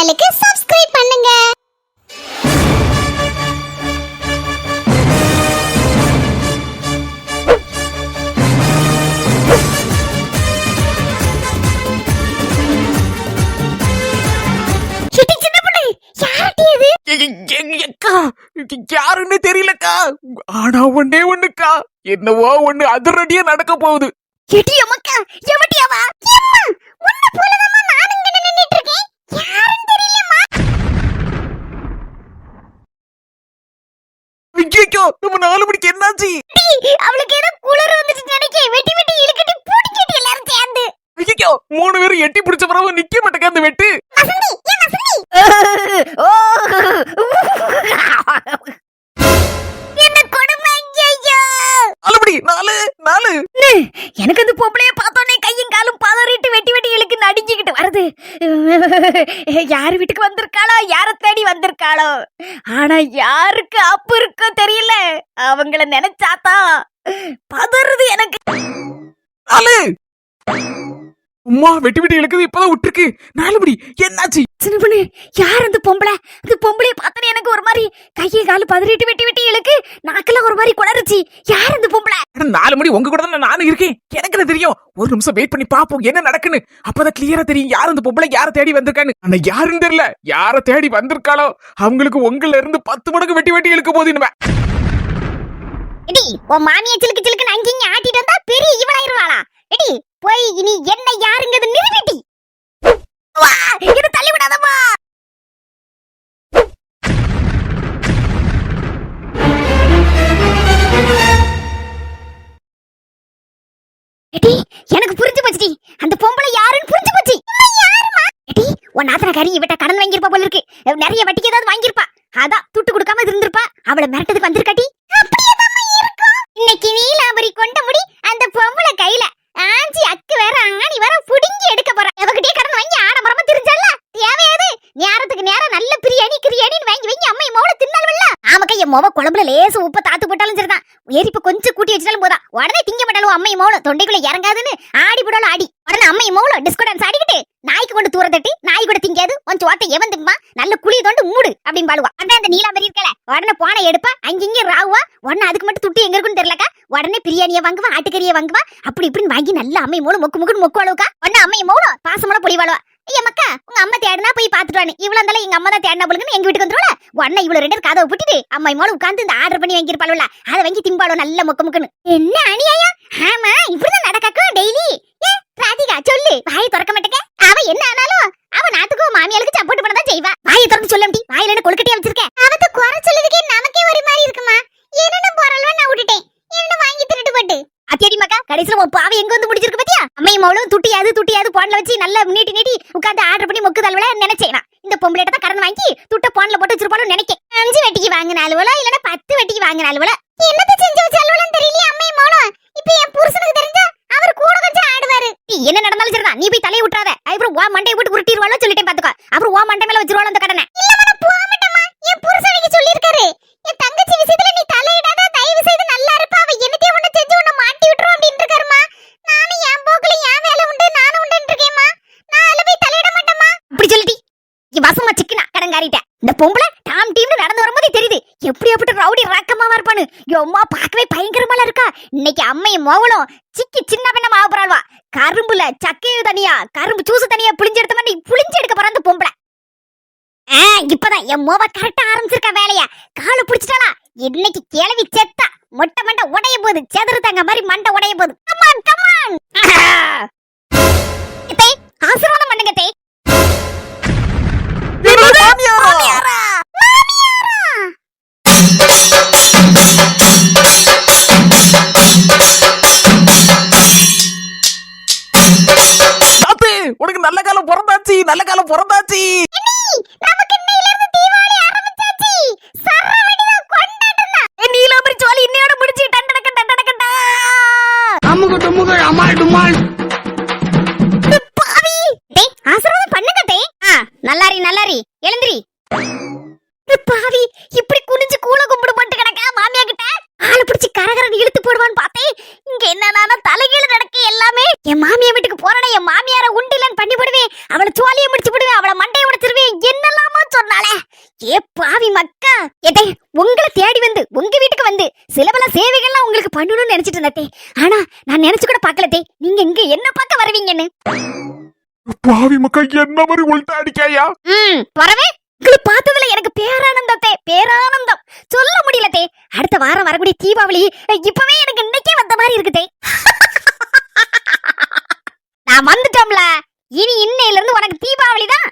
சேனலுக்கு சப்ஸ்கிரைப் பண்ணுங்க. யாருன்னு தெரியலக்கா. ஆனா ஒண்ணே ஒண்ணுக்கா, என்னவோ ஒண்ணு அதிரடியா நடக்க போகுது. ஐயோ, நம்ம 4 மணிக்கு என்னாச்சு? அவளுக்கு ஏதோ குளிர் வந்துட்டு நினைக்கிறேன். வெட்டி வெட்டி இழுக்கட்டி பூடிக்கிட்டு எல்லாரும் சேர்ந்து. ஐயோ, 3 பேரும் எட்டி பிடிச்ச பிறகு நிக்க மாட்டேங்க அந்த வெட்டு. என்ன கொடுமை ஐயோ. 4 மணி 4 எனக்கு அந்த பொம்பளைய பார்த்தோன்னே கையும் காலும் பதறிட்டு வெட்டி வெட்டி இழுக்கு நடுங்கிக்கிட்டு வருது. யாரு வீட்டுக்கு வந்திருக்காளோ, யார தேடி வந்திருக்காளோ, ஆனா யாருக்கு அப்பு இருக்கோ தெரியல. அவங்கள நினைச்சாதான் பதறுது எனக்கு. 4 அம்மா வெட்டி வெட்டி இழுக்குது. இப்பதான் விட்டுருக்கு. 4 மணி என்னாச்சு? சின்னப்பண்ணு, யார் அந்த பொம்பளை? அந்த பொம்பளைய பார்த்தனே எனக்கு ஒரு மாதிரி கையை காலு பதறிட்டு வெட்டி வெட்டி இழுக்கு. நாக்கெல்லாம் ஒரு மாதிரி குளறுச்சு. யார் அந்த பொம்பளை? 4 மணி உங்க கூட தான் நானும் இருக்கேன். எனக்கு என்ன தெரியும்? ஒரு நிமிஷம் வெயிட் பண்ணி பாப்போம் என்ன நடக்குன்னு. அப்பதான் கிளியரா தெரியும் யார் அந்த பொம்பளை யார தேடி வந்திருக்கான்னு. ஆனா யாருன்னு தெரியல. யார தேடி வந்திருக்காளோ அவங்களுக்கு உங்கள இருந்து 10 மடங்கு வெட்டி வெட்டி இழுக்க போது. இனிமே எடி உன் மாமியை சிலுக்கு சிலுக்குன்னு அங்கேயும் ஆட்டிட்டு வந்தா பெரிய இவளாயிருவாளா? எடி போய் இனி என்ன யாருங்கிறது நிறுத்தி வா. இது தள்ளி விடாதம்மா. எடி எனக்கு புரிஞ்சு போச்சுடி. அந்த பொம்பளை யாருன்னு புரிஞ்சு போச்சு. யாருமா? எடி உன் நாத்தனாக்காரி இவட்ட கடன் வாங்கியிருப்பா போல இருக்கு. நிறைய வட்டிக்கு ஏதாவது வாங்கியிருப்பா. அதான் துட்டு கொடுக்காம இருந்திருப்பா. அவளை மிரட்டதுக்கு வந்திருக்காட்டி. இன்னைக்கு நீலாம்பரி கொண்ட முடி அந்த பொம்பளை கையில ஆஞ்சி அக்கு வேற ஆணி வேற புடிங்கி எடுக்க போறா. எவகிட்டே கடன் வாங்கி ஆடம்பரமா தெரிஞ்சல்ல. தேவையாது நேரத்துக்கு நேரம் நல்ல பிரியாணின்னு வாங்கி வாங்கி அம்மை மோட தின்னால்வல்ல. ஆமக்கா என் மோவ குழம்புல லேசு உப்பு தாத்து போட்டாலும் சரிதான். ஏறிப்ப கொஞ்சம் கூட்டி வச்சாலும் போதா. உடனே திங்க மாட்டாலும் அம்மை மோள தொண்டைக்குள்ள இறங்காதுன்னு ஆடி போடாலும் ஆடி. உடனே அம்மை மோள டிஸ்கோ டான்ஸ் ஆடிக்கிட்டு நாய்க்கு கொண்டு தூர தட்டி நாய் கூட திங்காது உன் சோத்தை எவன் திங்குமா நல்ல குளிய தொண்டு மூடு அப்படின்னு பாடுவா. அதான் அந்த நீலாம்பரி இருக்கல உடனே போனை எடுப்பா. அங்கிங்க ராவா. உடனே அதுக்கு மட்டும் துட்டு எங்க இருக்குன்னு தெரியலக்கா. உடனே பிரியாணியை வாங்குவா, ஆட்டுக்கறியை வாங்குவா. அப்படி இப்படின்னு வாங்கி நல்ல அம்மை மூலம் மொக்கு முக்குன்னு மொக்கு அளவுக்கா. உடனே அம்மை மூலம் பாசமோட பொடிவாளுவா. ஐயா மக்கா உங்க அம்மா தேடினா போய் பாத்துட்டு வானு. இவ்வளவு இருந்தாலும் எங்க அம்மா தான் தேடினா போலுக்குன்னு எங்க வீட்டுக்கு வந்துருவா. உடனே இவ்வளவு 2 கதவை புட்டிட்டு அம்மை மூலம் உட்காந்து இந்த ஆர்டர் பண்ணி வாங்கிருப்பாளுல அதை வாங்கி திம்பாளோ நல்ல மொக்க முக்குன்னு. என்ன அநியாயம். ஆமா இப்படிதான் நடக்கும் டெய்லி. ராதிகா சொல்லு. வாயை திறக்க மாட்டேங்க. அவ என்ன ஆனாலும் அவ நாட்டுக்கும் மாமியாளுக்கு சப்போர்ட் பண்ணதான் செய்வா. வாயை திறந்து சொல்ல முடியும். வாயில என்ன கொழுக்கட்டியா வச்சிருக்க? அவத்த குறை சொல்லுதுக்கே நமக்கே ஒரு மாதிரி இருக்குமா. என்னென்ன போறல்வா நான் விட்டுட்டேன். என்ன வாங்கி திருட்டு போட்டு அத்தியடி மக்கா கடைசில உன் பாவை எங்க வந்து முடிச்சிருக்கு பத்தியா. அம்மை மவளும் துட்டியாது போன்ல வச்சு நல்லா நீட்டி உட்காந்து ஆர்டர் பண்ணி மொக்குதல்வல நினைச்சேன். இந்த பொம்பளைட்ட தான் கடன் வாங்கி துட்ட போன்ல போட்டு வச்சிருப்பாலும் நினைக்கேன். 5 வெட்டிக்கு வாங்கினாலுவல இல்லனா 10 வெட்டிக்கு வாங்கினாலுவல என்னத்த செஞ்சு வச்சாலுவலன்னு தெரியல. அம்மை மவளும் இப்ப என் புருஷனுக்கு தெரிஞ்சா அவர் கூட கொஞ்சம் ஆடுவாரு. என்ன நடந்தாலும் சரிதான். நீ போய் தலைய விட்டுறாத. அப்புறம் ஓ மண்டையை போட்டு உருட்டிடுவாளோ சொல்லிட்டேன் பாத்துக்கோ. அப்புறம் ஓ மண்டை மேல வச்சிருவாளோ அந்த கடனை. இல்ல போக மாட்டேமா. என் புருஷனுக்கு சொல்லிருக்காரு என் தங்கச்சி விஷயத்துல நீ தலையிடாத தயவு செய்து நல்லா இருப்பா. அவ என்னத்தையும் ஒண்ணு செஞ்சு உன்னை மாட்டி விட்டுரும் அப்படின்னு இருக்காருமா. நானும் என் போக்குல என் வேலை உண்டு நானும் உண்டுன்னு இருக்கேம்மா. நான் அதுல போய் தலையிட மாட்டேம்மா. அப்படி சொல்லிட்டி வசமா சிக்கனா கடங்காரிட்ட. இந்த பொம்பளை டாம் டீம்னு நடந்து வரும்போதே தெரியுது எப்படியாப்பட்ட ரவுடி ராக்கமாவா இருப்பானு. அம்மா பார்க்கவே பயங்கரமால இருக்கா. இன்னைக்கு அம்மையும் மோவலும் சிக்கி சின்ன பெண்ணமா ஆகப்பறாள்வா. கரும்புல சக்கையும் தனியா கரும்பு ஜூஸ் தனியா புளிஞ்சு எடுத்த மாதிரி புளிஞ்சு எடுக்க போற அந்த பொம்பளை. இப்பதான் என் மோவ கரெக்டா ஆரம்பிச்சிருக்கா வேலையா. காலை புடிச்சிட்டாளா. இன்னைக்கு கிளவி செத்தா மொட்டை உடைய போகுது. செதறு தங்க மாதிரி மண்டை உடைய போகுது. கமான் கமான் ஆசீர்வாதம் பண்ணுங்க தே. உனக்கு நல்ல காலம் பிறந்தாச்சு. நல்ல காலம் பிறந்தாச்சு. நமக்கு இன்னையில இருந்து தீபாவளி ஆரம்பிச்சாச்சு. சரவடிதா கொண்டாடுறா. நீலாம்பரி சோலி இன்னையோட முடிஞ்சி டண்டடக்கண்டடக்கண்டா. அம்முக டும்முக அமால் டுமால். பாவி டேய் ஆசீர்வாதம் பண்ணுங்க டேய். நல்லாரி எழுந்திரி. பாவி இப்படி குனிஞ்சு கூள கும்பிடு போட்டு கிடக்கா மாமியா கிட்ட. ஆளு பிடிச்சி கரகரன்னு இழுத்து போடுவான்னு பார்த்தேன். இங்க என்னன்னா தலைகீழ நடக்க எல்லாமே. என் மாமியா வீட்டுக்கு போறடா என் மாமியார உண்டிலன்னு பண்ணி போடுவேன். அவளை சோழியை முடிச்சு போடுவேன். அவளை மண்டையை உடைச்சிருவேன். என்ன வருவீங்கன்னு நினைச்சிட்டு இருந்தேன். ஆனா நான் நினைச்சு கூட பார்க்கலதே நீங்க இங்க என்ன பார்க்க வருவீங்கன்னு. பாவி மக்கா என்ன மாதிரி உள்டா அடிக்காயா? வரவே உங்களை பார்த்ததுல எனக்கு பேரானந்தத்தே, பேரானந்தம் சொல்ல முடியலதே. அடுத்த வாரம் வரக்கூடிய தீபாவளி இப்பவே எனக்கு இன்னைக்கே வந்த மாதிரி இருக்குதே. நான் வந்துட்டோம்ல, இனி இன்னையில இருந்து உனக்கு தீபாவளி தான்.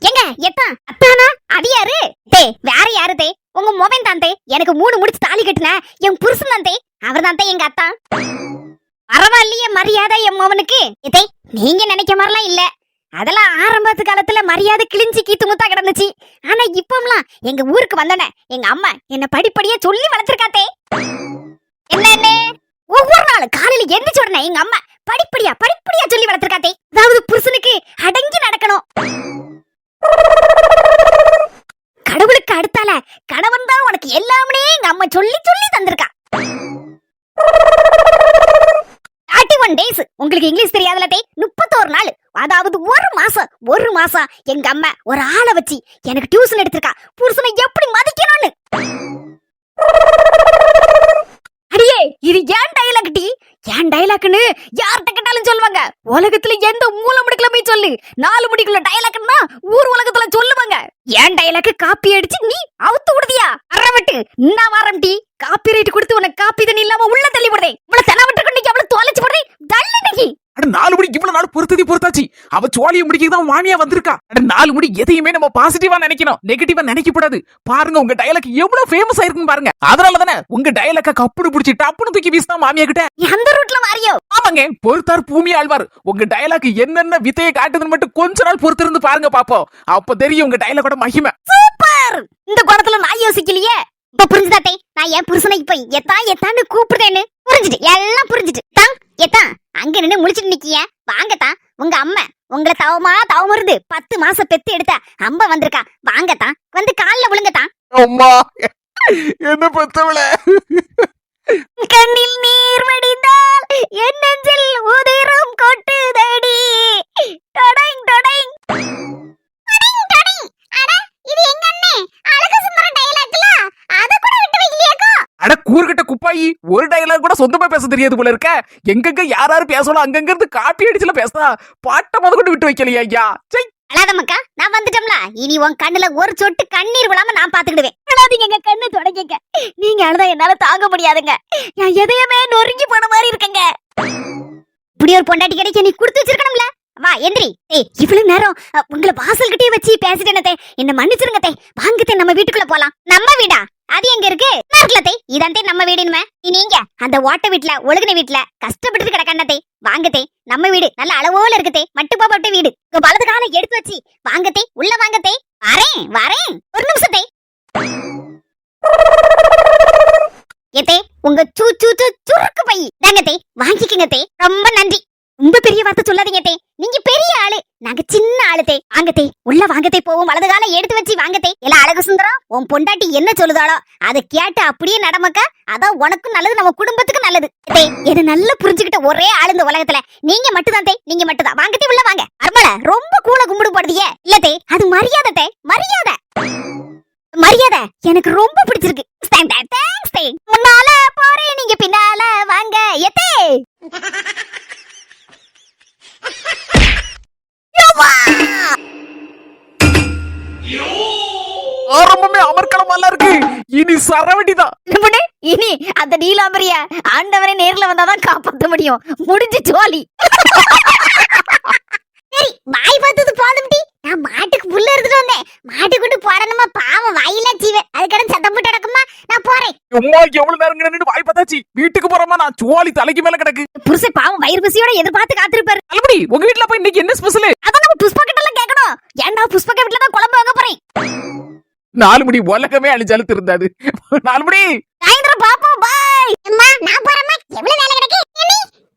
எங்க எத்தா அத்தானா அது யாரு தே? வேற யாரு தே? உங்க மோவன் தான் தே. எனக்கு 3 முடிச்சு தாலி கட்டின என் புருஷன் தான் தே. அவர் தான் தே எங்க அத்தா. பரவாயில்லையே மரியாதை என் மோவனுக்கு. இதே நீங்க நினைக்க மாதிரிலாம் இல்ல. அதெல்லாம் ஆரம்பத்து காலத்துல மரியாதை கிழிஞ்சி கீத்துமுத்தா கிடந்துச்சு. ஆனா இப்பம்லாம் எங்க ஊருக்கு வந்தன எங்க அம்மா என்ன படிப்படியா சொல்லி வளர்த்திருக்காத்தே. என்ன ஒவ்வொரு நாள் காலையில எந்திரிச்ச உடனே எங்க அம்மா படிப்படியா சொல்லி வளர்த்திருக்காத்தே. அதாவது புருஷனுக்கு அடங்கி நடக்கணும். கடவுளுக்கு அடுத்தால கணவன் தான் உனக்கு எல்லாமே எங்க அம்மா சொல்லி தந்திருக்கா. 31 days உங்களுக்கு இங்கிலீஷ் தெரியாதுல தே. 31 நாள் அதாவது ஒரு மாசம் எங்க அம்மா ஒரு ஆளை வச்சு எனக்கு டியூஷன் எடுத்திருக்கா புருஷனை எப்படி மதிக்கணும்னு. அடியே இது ஏன் டயலாக் டி? ஏன் டயலாக்னு யார்கிட்ட கேட்டாலும் சொல்லுவாங்க. உலகத்துல எந்த மூல முடுக்கல போய் சொல்லு 4 முடிக்குள்ள டயலாக்னா ஊர் உலகத்துல சொல்லுவாங்க. ஏன் டயலாக் காப்பி அடிச்சு நீ அவுத்து விடுதியா? அறவிட்டு நான் வாரம் டி காப்பி ரைட் கொடுத்து உனக்கு காப்பி தண்ணி இல்லாம உள்ள தள்ளி போடுறேன். இவ்வளவு தெனாவட்டு கொண்டு எவ்வளவு தொலைச்சு போடுறேன் தள்ளு நீ. அட 4 முடி இவ்வளவு நாள் பொறுத்தாச்சு. அவ சோழிய முடிக்கு தான் மாமியா வந்திருக்கா. அட 4 முடி எதையுமே நம்ம பாசிட்டிவா நினைக்கணும், நெகட்டிவா நினைக்க கூடாது. பாருங்க உங்க டயலாக் எவ்வளவு ஃபேமஸ் ஆயிருக்குன்னு பாருங்க. அதனால தானே உங்க டயலாக்க கப்புனு புடிச்சு டப்புனு தூக்கி வீசினா மாமியா கிட்ட. எந்த ரூட்ல மாறியோ? ஆமாங்க, பொறுத்தார் பூமி ஆழ்வார். உங்க டயலாக் என்னென்ன வித்தையை காட்டுதுன்னு மட்டும் கொஞ்ச நாள் பொறுத்திருந்து பாருங்க பாப்போம். அப்ப தெரியும் உங்க டயலாக்கோட மகிமை. சூப்பர். இந்த குணத்துல நான் யோசிக்கலையே. இப்ப புரிஞ்சுதாத்தே நான் என் புருஷனை இப்ப எத்தான்னு கூப்பிடுறேன்னு. புரிஞ்சுட்டு எல்லாம் புரிஞ்சுட்டு தான் எத்தா அங்க நின்னு முழிச்சிட்டு நிக்கிய. வாங்கத்தான் உங்க அம்மா உங்களை தவம் இருந்து 10 மாசம் பெத்து எடுத்த அம்ப வந்திருக்கா. வாங்கத்தான் வந்து கால்ல விழுங்கத்தான். அம்மா என்ன பத்தவள கண்ணில் நீர் வடிந்தால் என் நெஞ்சில் உதிரம் கொட்டுதடி. டொடைங் டொடைங் டொடைங் டொடைங். அட இது எங்க அண்ணே அழகு சுந்தர டயலாக்ல அத கூட விட்டு வைக்கலையாக்கோ? அட கூர்கிட்ட குப்பாயி ஒரு டயலாக் கூட சொந்தமா பேச தெரியாது போல இருக்க. எங்கெங்க யாராரு பேசணும் அங்கங்க இருந்து காப்பி அடிச்சுல பேசா பாட்ட முத கொண்டு விட்டு வைக்கலையா ஐயா? சை அழாதமக்கா நான் வந்துட்டோம்ல. இனி உன் கண்ணுல ஒரு சொட்டு கண்ணீர் விழாம நான் பாத்துக்கிடுவேன். அழாதீங்க கண்ணு தொடங்க. நீங்க அழுதா என்னால தாங்க முடியாதுங்க. நான் எதையுமே நொறுங்கி போன மாதிரி இருக்கங்க. இப்படி ஒரு பொண்டாட்டி கிடைக்க நீ கொடுத்து வச்சிருக்கணும்ல. வா எந்திரி. இவ்வளவு நேரம் உங்களை வாசல் கிட்டே வச்சு பேசிட்டேனே, என்ன மன்னிச்சிருங்க தே. வாங்கத்தே நம்ம வீட்டுக்குள்ள போலாம். நம்ம வீடா? அது எங்க இருக்கு? நார்லதே இதான்தே நம்ம வீடுன்னு. நீங்க அந்த ஓட்ட வீட்ல ஒழுகுன வீட்ல கஷ்டப்பட்டு கிடக்கண்ணதே. வாங்கத்தே நம்ம வீடு நல்ல அளவோல இருக்குதே. மட்டுப்பாப்பட்ட வீடு. வலது காலை எடுத்து வச்சு வாங்கத்தே உள்ள வாங்கத்தே. வரேன் ஒரு நிமிஷத்தே. ஏத்தே உங்க சுருக்கு பை தாங்கத்தே வாங்கிக்கங்கத்தே. ரொம்ப நன்றி. ரொம்ப பெரிய வார்த்தை சொல்லாதீங்க தே. நீங்க பெரிய ஆளு, நாங்க சின்ன ஆளு தே. வாங்கத்தே உள்ள வாங்கத்தே போவோம். வலது காலை எடுத்து வச்சு வாங்கத்தே. எல்லாம் அழகு சுந்தரம் உன் பொண்டாட்டி என்ன சொல்லுதாளோ அதை கேட்டு அப்படியே நடமக்க. அதான் உனக்கும் நல்லது நம்ம குடும்பத்துக்கு நல்லது தே. என்ன நல்லா புரிஞ்சுக்கிட்ட ஒரே ஆளு இந்த உலகத்துல நீங்க மட்டும்தான் தே. நீங்க மட்டும்தான். வாங்கத்தே உள்ள வாங்க. அர்மல ரொம்ப கூட கும்பிடு போடுதியே இல்ல தே. அது மரியாதை தே. மரியாதை எனக்கு ரொம்ப பிடிச்சிருக்கு. முன்னால போறேன் நீங்க பின்னால வாங்க எத்தே. ஆரம்பமே அமர்க்களமா இருக்கு. இனி சரவடிதான். இனி அந்த நீலாம்பரிய ஆண்டவரே நேர்ல வந்தாதான் காப்பாற்ற முடியும். முடிஞ்சு ஜோலி. சரி வாய் பார்த்தது போதும் டி. நான் மாட்டுக்கு புல்ல எடுத்துட்டு வந்தேன். மாட்டு கொண்டு போறணுமா பாவம் வாயில ஜீவ அதுக்கடன் சத்தம் போட்டு நடக்குமா. நான் போறேன். அம்மா எவ்வளவு நேரம் நின்னு வாய் பார்த்தாச்சு. வீட்டுக்கு போறோமா? நான் சோலி தலைக்கு மேல கிடக்கு. புருஷன் பாவம் வயிறு பசியோட எதிர்பார்த்து காத்திருப்பாரு. அல்படி உங்க வீட்ல போய் இன்னைக்கு என்ன ஸ்பெஷல்? அத நம்ம புஷ்பா கிட்ட எல்லாம் கேட்கணும். ஏன்டா புஷ்பா வீட்ல தான் குழம்பு வாங்க போறேன். 4 முடி உலகமே அழிஞ்சாலும் திருந்தாது. 4 முடி சாயந்தரம் பாப்போம். பை அம்மா நான் போறேம்மா. எவ்வளவு வேலை கிடக்கு.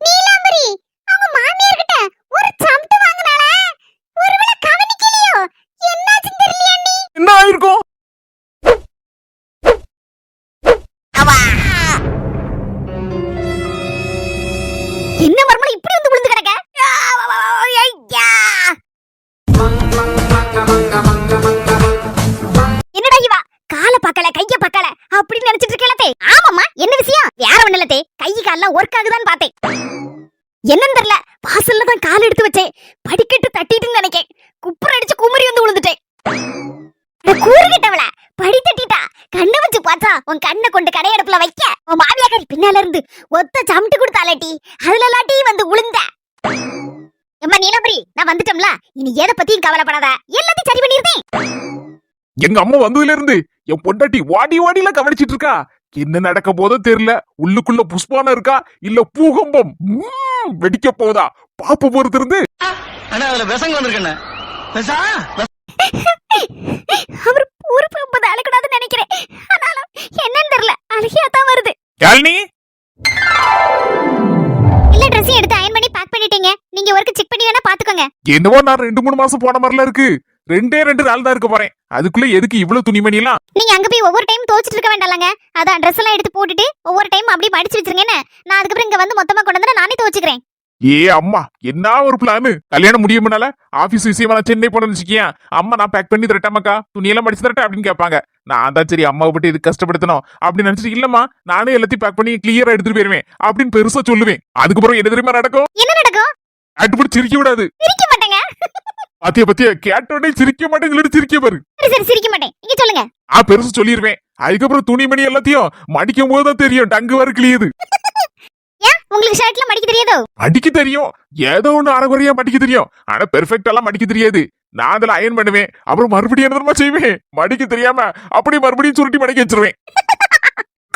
நீலாம்பரி அவங்க மாமியார் கிட்ட ஒரு சம்டு வாங்குனால ஒருவேளை கவனிக்கலையோ என்னாச்சு தெரியலையா நீ? என்ன ஆயிருக்கும்? என்ன மர்மல இப்படி வந்து விழுந்து கிடக்க? என்னடா இவ கால பக்கல கைய பக்கல அப்படின்னு நினைச்சிட்டு இருக்கேன். ஆமாமா என்ன விஷயம்? வேற எடுத்து வச்சேன். படிக்கட்டு தட்டிட்டுன்னு நினைக்கேன். குப்புற அடிச்சு குமரி வந்து விழுந்துட்டேன். கூறுகிட்டவள படி தட்டிட்டா. கண்ணை வச்சு பார்த்தா உன் கண்ணை கொண்டு கடையடுப்புல வைக்க உன் மாமியாக்காரி பின்னால இருந்து ஒத்த சமட்டு கொடுத்தாலட்டி அதுல லாட்டி வந்து உளுந்த. எம்மா நீலபுரி, நான் வந்துட்டோம்ல, இனி எதை பத்தியும் கவலைப்படாத, எல்லாத்தையும் சரி பண்ணிருந்தேன். எங்க அம்மா வந்ததுல இருந்து என் பொண்டாட்டி வாடி வாடியில கவனிச்சிட்டு இருக்கா. என்ன நடக்க போதோ தெரியல. உள்ளுக்குள்ள புஷ்பானம் இருக்கா இல்ல பூகம்பம் வெடிக்க போதா பாப்ப பொறுத்து இருந்து. அண்ணா அதுல விசங்க வந்திருக்கண்ணே. அவர் ஊருக்கு போகும்போது அழக்கூடாதுன்னு நினைக்கிறேன். ஆனாலும் என்னன்னு தெரியல, அழகியா தான் வருது. யாழினி, இல்ல ட்ரெஸ் எடுத்து அயன் பண்ணி பேக் பண்ணிட்டீங்க. நீங்க ஒர்க் செக் பண்ணி வேணா பாத்துக்கோங்க. என்னவோ நான் 2-3 மாசம் போன மாதிரில இருக்கு. 2 நாள் தான் இருக்க போறேன். அதுக்குள்ள எதுக்கு இவ்வளவு துணிமணி எல்லாம்? நீங்க அங்க போய் ஒவ்வொரு டைம் துவைச்சிட்டு இருக்க வேண்டாம்லங்க. அதான் ட்ரெஸ் எல்லாம் எடுத்து போட்டுட்டு ஒவ்வொரு டைம் அப்படியே மடிச்சு வச்சிருங்கன்னு நான் அதுக்கப்புறம் இங்க வந்து மொத்தமா கொண்டு வந்து நானே துவைச்சுக்கிறேன். ஏ அம்மா, என்ன ஒரு பிளானு. கல்யாணம் முடியும்னால ஆபீஸ் விஷயமா நான் சென்னை போனேன்னு வச்சுக்கியா, அம்மா நான் பேக் பண்ணி தரட்டாமக்கா, துணியெல்லாம் மடிச்சு தரட்டா அப்படின்னு கேட்பாங்க. நான் தான் சரி அம்மாவை பற்றி இது கஷ்டப்படுத்தணும் அப்படின்னு நினைச்சிட்டு, இல்லம்மா நானே எல்லாத்தையும் பேக் பண்ணி கிளியரா எடுத்துட்டு போயிருவேன் அப்படின்னு பெருசா சொல்லுவேன். அதுக்கப்புறம் என்ன தெரியுமா நடக்கும்? என்ன நடக்கும்? அட்டுப்படி சிரிக்க விடாது. சிரிக்க மாட்டேங்க. பத்திய கேட்டோடனே சிரிக்க மாட்டேன்னு சொல்லிட்டு சிரிக்க பாரு. சரி சரி சிரிக்க மாட்டேன், நீங்க சொல்லுங்க. பெருசு சொல்லிருவேன். அதுக்கப்புறம் துணிமணி எல்லாத்தையும் மடிக்கும் போதுதான் தெரியும் டங்கு வர கிளியுது. ஏன் உங்களுக்கு ஷர்ட்ல மடிக்க தெரியாதோ? மடிக்க தெரியும், ஏதோ ஒண்ணு அரைகுறையா மடிக்க தெரியும். ஆனா பெர்ஃபெக்ட் எல்லாம் மடிக்க தெரியாது. நான் அதுல அயன் பண்ணுவேன், அப்புறம் மறுபடியும் என்ன செய்வேன், மடிக்க தெரியாம அப்படியே மறுபடியும் சுருட்டி மடிக்க வச்சிருவேன்.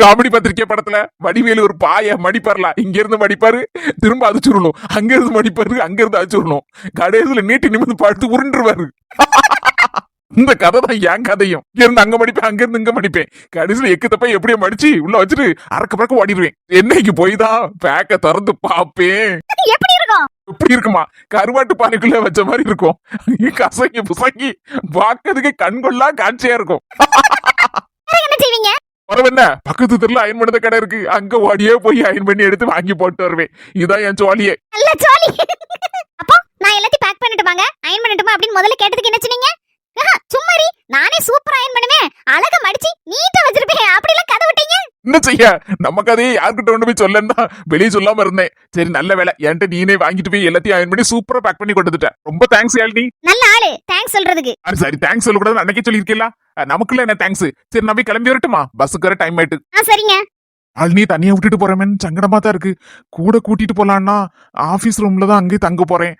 காமெடி பத்திரிக்கை படத்துல வடிவேலு ஒரு பாய மடிப்பார்லாம், இங்க இருந்து மடிப்பாரு, திரும்ப அது சுருணும், அங்க இருந்து மடிப்பாரு, அங்க இருந்து அது சுருணும், கடைசியில நீட்டி நிமிந்து பார்த்து உருண்டுருவாரு. இந்த கதை தான் என் கதையும். இங்க இருந்து அங்க மடிப்பேன், அங்க இருந்து இங்க மடிப்பேன், கடைசியில எக்கு தப்ப எப்படியோ மடிச்சு உள்ள வச்சுட்டு அறக்க பறக்க ஓடிடுவேன். என்னைக்கு போய் தான் பேக்க திறந்து பாப்பேன். எப்படி இருக்கும்? எப்படி இருக்குமா, கருவாட்டு பானைக்குள்ள வச்ச மாதிரி இருக்கும். கசங்கி புசங்கி பாக்கிறதுக்கு கண்கொள்ளா காட்சியா இருக்கும். என்ன செய்வீங்க? என்ன பக்கத்து தெருல அயன் பண்ணத கடை இருக்கு, அங்க ஓடியே போய் அயன் பண்ணி எடுத்து வாங்கி போட்டு வருவேன். இதான் என் ஜாலியே. நல்ல ஜாலி. அப்போ நான் எல்லாத்தையும் பேக் பண்ணிட்டுமாங்க, அயன் பண்ணிட்டுமா அப்படின்னு முதல்ல கேட்டதுக்கு என்ன சொன்னீங்க? சும்மாரி நானே சூப்பரா அயன் பண்ணுவேன், அழகா மடிச்சு நீட்டா வச்சிருப்பேன் அப்படி எல்லாம் கதை விட்டீங்க. என்ன செய்ய, நம்ம கதையை யார்கிட்ட கொண்டு போய் சொல்லன்னா வெளியே சொல்லாம இருந்தேன். சரி நல்ல வேலை, என்கிட்ட நீனே வாங்கிட்டு போய் எல்லாத்தையும் அயன் பண்ணி சூப்பரா பேக் பண்ணி கொடுத்துட்டேன். ரொம்ப தேங்க்ஸ் யாழினி. நல்ல ஆளு, தேங்க்ஸ் சொல்றதுக்கு. சரி தேங்க்ஸ் சொல்லக்கூடாது, அன்னைக்கே சொல்லிருக்கீங்களா, நமக்குள்ள என்ன தேங்க்ஸ். சரி நான் போய் கிளம்பி வரட்டுமா, பஸ்ஸுக்கு வர டைம் ஆயிட்டு. சரிங்க. யாழினி தனியா விட்டுட்டு போறேன்னு சங்கடமா தான் இருக்கு. கூட கூட்டிட்டு போலான்னா ஆபீஸ் ரூம்ல தான் அங்கேயே தங்க போறேன்.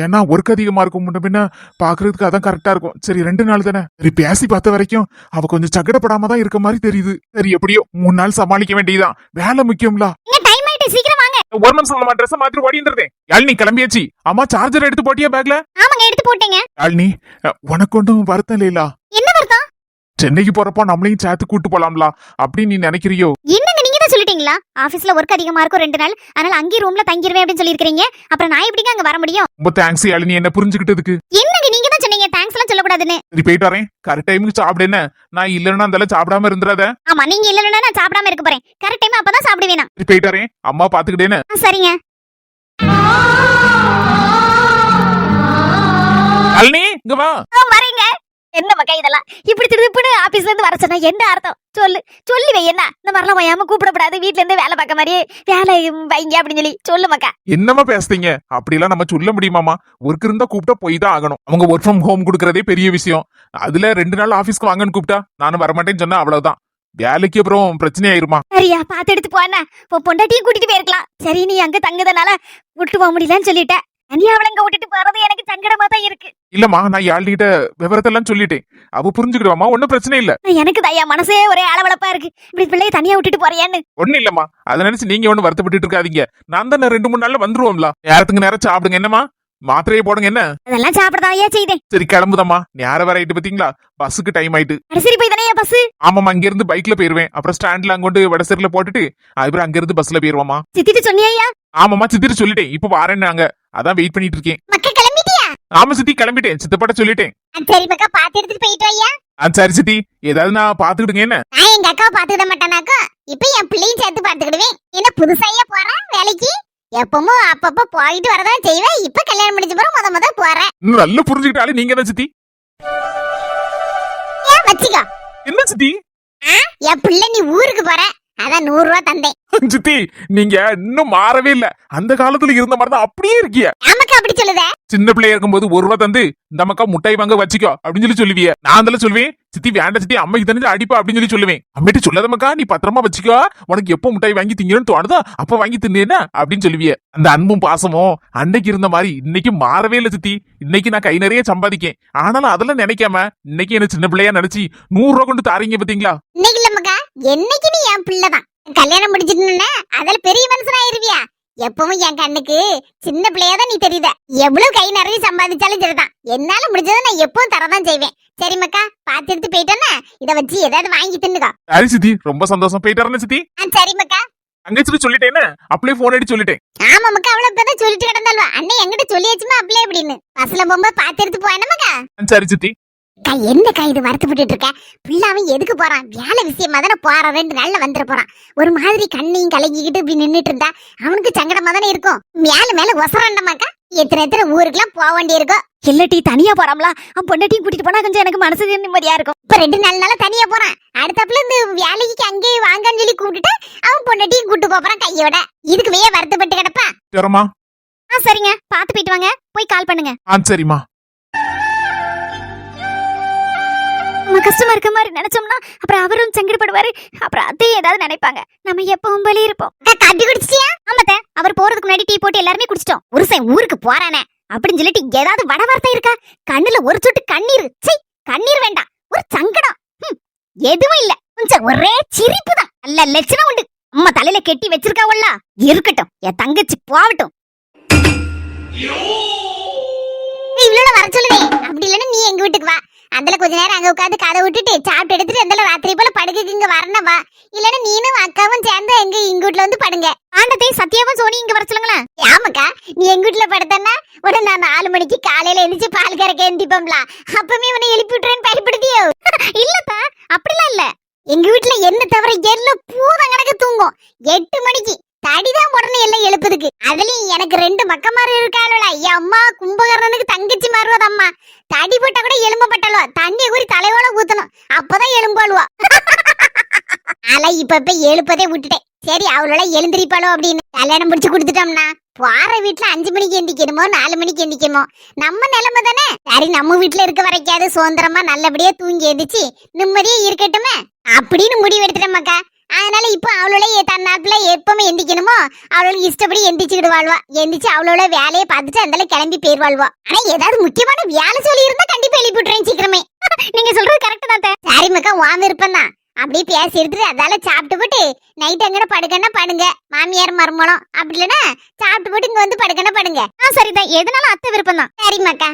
ஏன்னா ஒர்க் அதிகமா இருக்கும், முன்ன பின்ன பாக்குறதுக்கு அதான் கரெக்டா இருக்கும். சரி 2 நாள் தானே, சரி பேசி பார்த்த வரைக்கும் அவ கொஞ்சம் சங்கடப்படாம தான் இருக்க மாதிரி தெரியுது. சரி எப்படியோ 3 நாள் சமாளிக்க வேண்டியதுதான், வேலை முக்கியம்ல. டைம் ஆயிட்டு, சீக்கிரம் வாங்க. ஒரு நிமிஷம், நம்ம ட்ரெஸ் மாத்தி ஓடி இருந்தேன். யாழினி கிளம்பியாச்சு. அம்மா சார்ஜர் எடுத்து போட்டியா பேக்ல? ஆமாங்க எடுத்து போட்டேங்க. யாழினி உனக்கு ஒன்றும் வருத்தம் இல்லையா? என்ன வருத்தம்? சென்னைக்கு போறப்போ நம்மளையும் சேர்த்து கூட்டு போலாம்ல அப்படின்னு நீ நினைக்கிறியோ? என்னங்க நீங்க தான் சொல்லிட்டீங்களா, ஆபீஸ்ல ஒர்க் அதிகமா இருக்கும் 2 நாள், அதனால அங்கேயே ரூம்ல தங்கிடுவேன் அப்படின்னு சொல்லிருக்கீங்க. அப்புறம் நான் எப்படிங்க அங்க வர முடியும்? ரொம்ப தேங்க்ஸ் யாழினி, என்ன புரிஞ்சுக்கிட்டதுக்கு. என்னங்க நீங்க தான் சொன்னீங்க தேங்க்ஸ் எல்லாம் சொல்லக்கூடாதுன்னு. சரி போயிட்டு வரேன், கரெக்ட் டைமுக்கு சாப்பிடு. என்ன நான் இல்லன்னா அந்த சாப்பிடாம இருந்துறாத. ஆமா நீங்க இல்லன்னா நான் சாப்பிடாம இருக்க போறேன், கரெக்ட் டைம் அப்பதான் சாப்பிடுவேனா. சரி போயிட்டு வரேன், அம்மா பாத்துக்கிட்டேன்னு. சரிங்க. யாழினி இங்க வா. வரேங்க. என்ன மக்கா இதெல்லாம் இப்படி திருப்பிடு ஆபீஸ்ல இருந்து வர சொன்னா என்ன அர்த்தம்? சொல்லி வை. என்ன இந்த மாதிரிலாம் வையாம கூப்பிடப்படாது, வீட்டுல இருந்து வேலை பார்க்க மாதிரியே வேலை வைங்க அப்படின்னு சொல்லி மக்கா. என்னமா பேசுறீங்க, அப்படிலாம் நம்ம சொல்ல முடியுமாமா? ஒர்க் இருந்தா கூப்பிட்டா போய் தான் ஆகணும். அவங்க ஒர்க் ஃப்ரம் ஹோம் கொடுக்கறதே பெரிய விஷயம். அதுல 2 நாள் ஆபீஸ்க்கு வாங்கன்னு கூப்பிட்டா நானும் வரமாட்டேன்னு சொன்னா அவ்வளவுதான், வேலைக்கு அப்புறம் பிரச்சனை ஆயிருமா. சரியா பாத்து எடுத்து போன பொண்டாட்டியும் கூட்டிட்டு போயிருக்கலாம். சரி நீ அங்க தங்குதனால விட்டு போக முடியலன்னு சொல்லிட்டேன். நீ அவளங்க விட்டுட்டு போறது எனக்கு சங்கடமா தான் இருக்கு. இல்லம்மா நான் யாழ்கிட்ட விவரத்தெல்லாம் சொல்லிட்டேன், அவ புரிஞ்சுக்கிடுவாமா, ஒன்னும் பிரச்சனை இல்ல. எனக்கு தயா மனசே ஒரே அளவளப்பா இருக்கு, இப்படி பிள்ளைய தனியா விட்டுட்டு போறியான்னு. ஒண்ணு இல்லம்மா, அதை நினைச்சு நீங்க ஒண்ணு வருத்தப்பட்டு இருக்காதீங்க. நான் தான் 2-3 நாள்ல வந்துருவோம்ல. நேரத்துக்கு நேரம் சாப்பிடுங்க. என்னமா மாத்திரையை போடுங்க. என்ன அதெல்லாம் சாப்பிடதாயா செய்தேன். சரி கிளம்புதம்மா, நேரம் வர ஆயிட்டு பாத்தீங்களா, பஸ்ஸுக்கு டைம் ஆயிட்டு. சரி போய் தானே பஸ். ஆமாமா, அங்க இருந்து பைக்ல போயிருவேன், அப்புறம் ஸ்டாண்ட்ல அங்கொண்டு வடசேரில போட்டுட்டு அதுக்கப்புறம் அங்க இருந்து பஸ்ல போயிருவோமா. சித்திட்டு சொன்னியா? ஆமாமா சித்திட்டு சொல்லிட்டேன், இப்ப வரேன்னாங்க, அதான் வெயிட் பண்ணிட்டு இருக்கேன். மக்கா கிளம்பிட்டியா? ஆமா சித்தி கிளம்பிட்டேன், சித்தப்பட்ட சொல்லிட்டேன். சரி மக்கா பாத்து எடுத்துட்டு போயிட்டு வையா. சரி சித்தி, ஏதாவது நான் பாத்துக்கிடுங்க. என்ன நான் எங்க அக்காவை பாத்துக்கிட மாட்டானாக்கா, இப்ப என் பிள்ளையும் சேர்த்து பாத்துக்கிடுவேன். என்ன புதுசாயா போறேன் வேலைக்கு, எப்பவும் அப்பப்ப போயிட்டு வரதான் செய்வேன். இப்ப கல்யாணம் முடிஞ்ச பிறகு முத போறேன். இன்னும் நல்லா புரிஞ்சுக்கிட்டாலே நீங்க தான் சித்தி. வச்சுக்கோ. என்ன சித்தி? என் பிள்ளை நீ ஊருக்கு போற, அதான் 100 ரூபா தந்தேன். சித்தி நீங்க இன்னும் மாறவே இல்ல. அந்த காலத்துல இருந்த மாதிரி தான் அப்படியே இருக்கிய. நமக்கு அப்படி சொல்லுதே. சின்ன பிள்ளையா இருக்கும்போது 1 ரூபா தந்து இந்த மக்கா முட்டாய் வாங்க வச்சுக்கோ அப்படின்னு சொல்லி சொல்லுவிய. நான் அதெல்லாம் சொல்லுவேன், சித்தி வேண்டாம் சித்தி அம்மைக்கு தெரிஞ்சு அடிப்பா அப்படின்னு சொல்லி சொல்லுவேன். அம்மிட்டு சொல்லாத மக்கா, நீ பத்திரமா வச்சுக்கோ, உனக்கு எப்போ முட்டாய் வாங்கி திங்கணும்னு தோணுதோ அப்ப வாங்கி தின்னு அப்படின்னு சொல்லுவிய. அந்த அன்பும் பாசமும் அன்னைக்கு இருந்த மாதிரி இன்னைக்கு மாறவே இல்ல சித்தி. இன்னைக்கு நான் கை நிறைய சம்பாதிக்கேன், ஆனாலும் அதெல்லாம் நினைக்காம இன்னைக்கு என்ன சின்ன பிள்ளையா நினைச்சு 100 ரூபா கொண்டு தாரீங்க பாத்தீங்களா? இன்னைக்கு இல்ல என்னைக்கு நீ என் பிள்ளைதான். கல்யாணம் முடிச்சிட்டு அதுல பெரிய மனுஷனாயிருவியா. எப்பவும் என் கண்ணுக்கு சின்ன பிள்ளையாதான் நீ தெரியுத. எவ்வளவு கை நிறைய சம்பாதிச்சாலும் சரிதான், என்னால முடிஞ்சதை நான் எப்பவும் தரதான் செய்வேன். சரி மக்கா, பாத்து எடுத்து போயிட்டேன்னா இத வச்சு ஏதாவது வாங்கி தின்னுக்கா. சரி சித்தி, ரொம்ப சந்தோஷம். போயிட்டு சித்தி. சரி மக்கா. தங்கச்சிட்டு சொல்லிட்டேன்னு அப்படியே போன் அடி சொல்லிட்டேன். ஆமா மக்கா, அவளை இப்பதான் சொல்லிட்டு கிடந்தாள்வா. அண்ணன் எங்கிட்ட சொல்லியாச்சுமா அப்படியே அப்படின்னு. பஸ்ல போகும்போது பாத்து எடுத்து போன மக்கா. சரி சித்தி. என்னக்கா இது வருத்தப்பட்டு இருக்க? பிள்ளாவன் எதுக்கு போறான்? வேலை விஷயமா தானே போறான். 2 நாள்ல வந்துட போறான். ஒரு மாதிரி கண்ணையும் கலங்கிக்கிட்டு இப்படி நின்னுட்டு இருந்தா அவனுக்கு சங்கடமா தானே இருக்கும். மேல ஒசரண்டமாக்கா. எத்தனை ஊருக்குலாம் போக வேண்டி இருக்கும். இல்லட்டி தனியா போறாம்ல, அவன் பொண்டாட்டியும் கூட்டிட்டு போனா கொஞ்சம் எனக்கு மனசு நிம்மதியா இருக்கும். இப்ப 2 நாள்னால தனியா போறான். அடுத்தப்புல இந்த வேலைக்கு அங்கேயே வாங்கன்னு சொல்லி கூப்பிட்டுட்டு அவன் பொண்டாட்டியும் கூட்டு போறான் கையோட. இதுக்கு வே வருத்தப்பட்டு கிடப்பா. சரிம்மா. சரிங்க, பாத்து போயிட்டு வாங்க. போய் கால் பண்ணுங்க. சரிம்மா. நம்ம கஷ்டமா இருக்க மாதிரி நினைச்சோம்னா அப்புறம் அவரும் சங்கடப்படுவாரு. அப்புறம் அதையும் ஏதாவது நினைப்பாங்க. நம்ம எப்பவும் பலி இருப்போம். காப்பி குடிச்சிட்டியா? ஆமாத்த, அவர் போறதுக்கு முன்னாடி டீ போட்டு எல்லாருமே குடிச்சிட்டோம். புருஷன் ஊருக்கு போறானே அப்படின்னு சொல்லிட்டு ஏதாவது வட வார்த்தை இருக்கா? கண்ணுல ஒரு சொட்டு கண்ணீர். சை, கண்ணீர் வேண்டாம், ஒரு சங்கடம் எதுவும் இல்ல. கொஞ்சம் ஒரே சிரிப்பு தான். நல்ல லட்சணம் உண்டு. அம்மா தலையில கெட்டி வச்சிருக்காவல்ல, இருக்கட்டும். என் தங்கச்சி போகட்டும். இவ்வளவு வர சொல்லுவேன். அப்படி இல்லன்னா நீ எங்க வீட்டுக்கு வா. அதுல கொஞ்ச நேரம் அங்க உட்காந்து கதை விட்டுட்டு சாப்பிட்டு எடுத்துட்டு அந்த ராத்திரி போல படுக்கைக்கு இங்க வரணும் வா. இல்லன்னா நீனும் அக்காவும் சேர்ந்து எங்க இங்க வீட்டுல வந்து படுங்க. ஆண்டத்தையும் சத்தியாவும் சோனி இங்க வர சொல்லுங்களேன். ஆமாக்கா, நீ எங்க வீட்டுல படுத்தன்னா உடனே நான் 4 மணிக்கு காலையில எழுந்துச்சு பால் கறக்க எந்திப்போம்ல. அப்பவே உன்னை எழுப்பி விட்டுறேன்னு பயப்படுத்தியோ? இல்லப்பா, அப்படிலாம் இல்ல. எங்க வீட்டுல என்ன தவிர எல்லாம் பூதம் கணக்கு தூங்கும். 8 மணிக்கு தடிதான் உடனே எல்லாம் எழுப்புதுக்கு. அதுலயும் எனக்கு 2 மக்கமாரு இருக்காளா. அம்மா கும்பகர்ணனுக்கு தங்கச்சி மாறுவது அம்மா. தடி போட்டா கூட எலும்பப்பட்டாளுவா. தண்ணிய கூறி தலையோட ஊத்தணும், அப்பதான் எலும்பாளுவா. ஆனா இப்ப எழுப்பதே விட்டுட்டேன். சரி அவளோட எழுந்திரிப்பாளோ அப்படின்னு. கல்யாணம் முடிச்சு கொடுத்துட்டோம்னா போற வீட்டுல 5 மணிக்கு எந்திக்கணுமோ 4 மணிக்கு எந்திக்கணுமோ நம்ம நிலைமை தானே. சரி நம்ம வீட்டுல இருக்க வரைக்காது சுதந்திரமா நல்லபடியா தூங்கி எந்திரிச்சு நிம்மதியா இருக்கட்டுமே அப்படின்னு முடிவு எடுத்துட்டோம்க்கா. அதனால இப்ப அவளோட தன்னாப்புல எப்பவுமே எந்திக்கணுமோ அவளுக்கு இஷ்டப்படி எந்திரிச்சுக்கிட்டு வாழ்வா. எந்திரிச்சு அவளோட வேலையை பார்த்துட்டு அந்த கிளம்பி பேர் வாழ்வா. ஆனா ஏதாவது முக்கியமான வேலை சொல்லி இருந்தா கண்டிப்பா எழுப்பி விட்டுறேன் சீக்கிரமே. நீங்க சொல்றது கரெக்ட் தான். சரி மக்கா, உன் விருப்பம் தான். அப்படியே பேசி எடுத்துட்டு அதால சாப்பிட்டு போட்டு நைட் அங்கன படுக்கன்னா படுங்க. மாமியார் மருமலம் அப்படி இல்லைன்னா சாப்பிட்டு போட்டு இங்க வந்து படுக்கன்னா படுங்க. சரிதான், எதனாலும் அத்தை விருப்பம் தான். சரி மக்கா.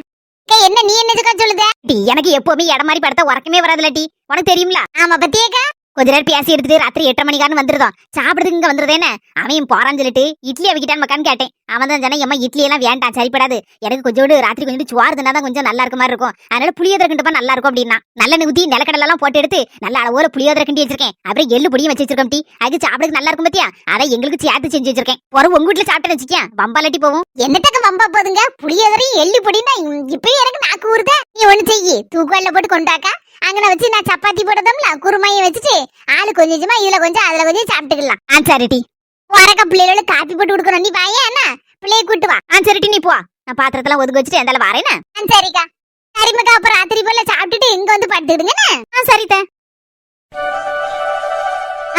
என்ன நீ என்னதுக்கா சொல்லுத? எனக்கு எப்பவுமே இடம் மாதிரி படுத்தா உறக்கமே வராதுல டி, உனக்கு தெரியுங்களா? ஆமா பத்தியக்கா. கொஞ்ச நேரம் பேசி எடுத்துட்டு ராத்திரி 8:30 மணிக்கான்னு வந்துருதோம். சாப்பிடுறதுக்கு இங்க வந்துருதேன்னு அவன் போறான்னு சொல்லிட்டு இட்லி அவிக்கிட்டான் மக்கான்னு கேட்டேன். அவன் தான் சொன்னா, எம்மா இட்லி எல்லாம் வேண்டாம், சரிப்படாது, எனக்கு கொஞ்சோடு ராத்திரி கொஞ்சம் சுவாருதுனா தான் கொஞ்சம் நல்லா இருக்க மாதிரி இருக்கும், அதனால புளியோதரை கிண்டப்பா நல்லா இருக்கும் அப்படின்னா. நல்ல ஊத்தி நிலக்கடலை எல்லாம் போட்டு எடுத்து நல்ல அளவோட புளியோதரை கிண்டி வச்சிருக்கேன். அப்புறம் எள்ளு பொடியும் வச்சு வச்சிருக்கோம் டி. அது சாப்பிடுறதுக்கு நல்லா இருக்கும் பத்தியா. அதை எங்களுக்கு சேர்த்து செஞ்சு வச்சிருக்கேன். ஒரு உங்க வீட்டுல சாப்பிட்டேன்னு வச்சுக்கேன் வம்பாலட்டி போவோம். என்னத்துக்கு வம்பா போதுங்க? புளியோதரையும் எள்ளு பொடினா இப்பயும் எனக்கு நாக்கு ஊறுத. நீ ஒண்ணு செய்யி, தூக்குவால போட்டு கொண்டாக்கா. அங்கன வச்சு நான் சப்பாத்தி போட்டதும்ல குருமையை வச்சுட்டு ஆளு கொஞ்சமா இதுல கொஞ்சம் அதுல கொஞ்சம் சாப்பிட்டுக்கலாம். சரி டி. வரக்க பிள்ளைகளோட காப்பி போட்டு கொடுக்கணும். நீ வாயா என்ன பிள்ளைய கூட்டு வா. சரி டி, நீ போ. நான் பாத்திரத்தெல்லாம் ஒதுக்கி வச்சுட்டு எந்தால வரேன்னு. சரிக்கா. சரிமக்கா, அப்புறம் ராத்திரி போல சாப்பிட்டுட்டு இங்க வந்து படுத்துடுங்க. சரிதே.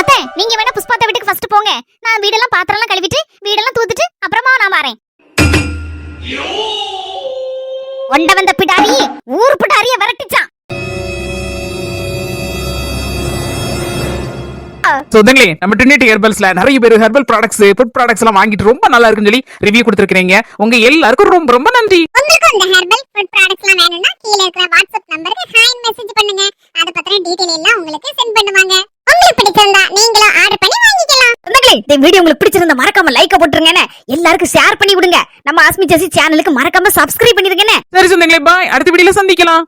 அத்தை, நீங்க வேணா புஷ்பாத்த வீட்டுக்கு ஃபர்ஸ்ட் போங்க. நான் வீடெல்லாம் பாத்திரம்லாம் கழுவிட்டு வீடெல்லாம் தூத்துட்டு அப்புறமா நான் வரேன். ஒண்ட வந்த பிடாரி ஊர் பிடாரிய விரட்டிச்சான். சொந்தங்களே, நம்ம ட்ரினிட்டி ஹெர்பல்ஸ்ல நிறைய பேர் ஹெர்பல் ப்ராடக்ட்ஸ், ஃபுட் ப்ராடக்ட்ஸ் எல்லாம் வாங்கிட்டு ரொம்ப நல்லா இருக்குன்னு சொல்லி ரிவ்யூ கொடுத்துருக்கீங்க. உங்க எல்லாருக்கும் ரொம்ப ரொம்ப நன்றி. உங்களுக்கு இந்த ஹெர்பல் ஃபுட் ப்ராடக்ட்ஸ்லாம் வேணும்னா கீழ இருக்கிற வாட்ஸ்அப் நம்பருக்கு ஹாய் மெசேஜ் பண்ணுங்க. அத பத்தின டீடைல் எல்லாம் உங்களுக்கு சென்ட் பண்ணுவாங்க. உங்களுக்கு பிடிச்சிருந்தா நீங்களும் ஆர்டர் பண்ணி வாங்கிக்கலாம். சொந்தங்களே, இந்த வீடியோ உங்களுக்கு பிடிச்சிருந்தா மறக்காம லைக் போட்டுருங்க. எல்லாருக்கும் ஷேர் பண்ணி விடுங்க. நம்ம ஆஸ்மி ஜெசி சேனலுக்கு மறக்காம சப்ஸ்கிரைப் பண்ணிருங்க. சரி சொந்தங்களே, பாய். அடுத்த வீடியோல சந்திக்கலாம்.